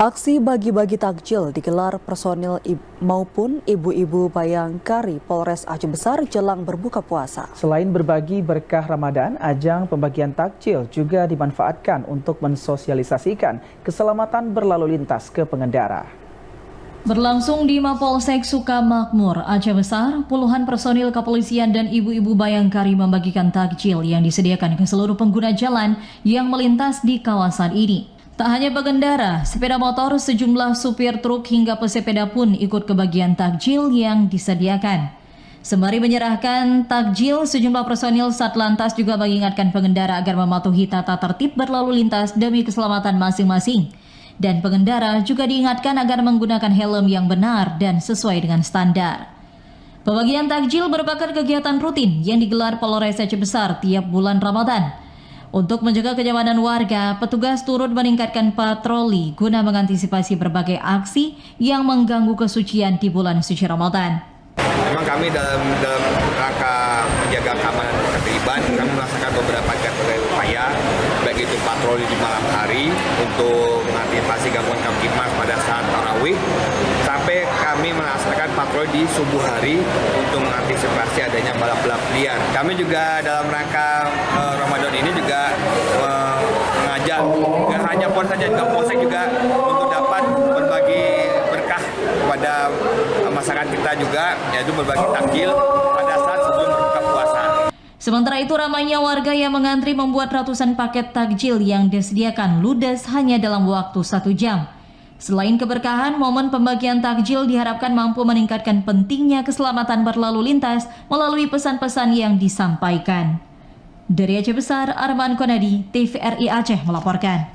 Aksi bagi-bagi takjil digelar personil maupun ibu-ibu Bayangkari Polres Aceh Besar jelang berbuka puasa. Selain berbagi berkah Ramadan, ajang pembagian takjil juga dimanfaatkan untuk mensosialisasikan keselamatan berlalu lintas ke pengendara. Berlangsung di Mapolsek Sukamakmur, Aceh Besar, puluhan personil kepolisian dan ibu-ibu Bayangkari membagikan takjil yang disediakan ke seluruh pengguna jalan yang melintas di kawasan ini. Tak hanya pengendara, sepeda motor, sejumlah supir truk hingga pesepeda pun ikut kebagian takjil yang disediakan. Sembari menyerahkan takjil, sejumlah personil Satlantas juga mengingatkan pengendara agar mematuhi tata tertib berlalu lintas demi keselamatan masing-masing. Dan pengendara juga diingatkan agar menggunakan helm yang benar dan sesuai dengan standar. Pembagian takjil merupakan kegiatan rutin yang digelar Polres Aceh Besar tiap bulan Ramadan. Untuk menjaga kenyamanan warga, petugas turut meningkatkan patroli guna mengantisipasi berbagai aksi yang mengganggu kesucian di bulan suci Ramadan. Memang kami dalam rangka menjaga keamanan dan ketertiban, kami melaksanakan beberapa upaya, baik itu patroli di malam hari untuk mengantisipasi gangguan kamtipmas pada saat tarawih, sampai kami melaksanakan patroli di subuh hari untuk mengantisipasi adanya balap-balap liar. Kami juga dalam rangka Ramadan ini juga mengajak, tidak hanya Polres saja, juga Polsek juga untuk dapat berbagi berkah kepada masyarakat kita juga, yaitu berbagi takjil pada saat sebelum berbuka puasa. Sementara itu, ramainya warga yang mengantri membuat ratusan paket takjil yang disediakan ludes hanya dalam waktu 1 jam. Selain keberkahan, momen pembagian takjil diharapkan mampu meningkatkan pentingnya keselamatan berlalu lintas melalui pesan-pesan yang disampaikan. Dari Aceh Besar, Arman Konadi, TVRI Aceh melaporkan.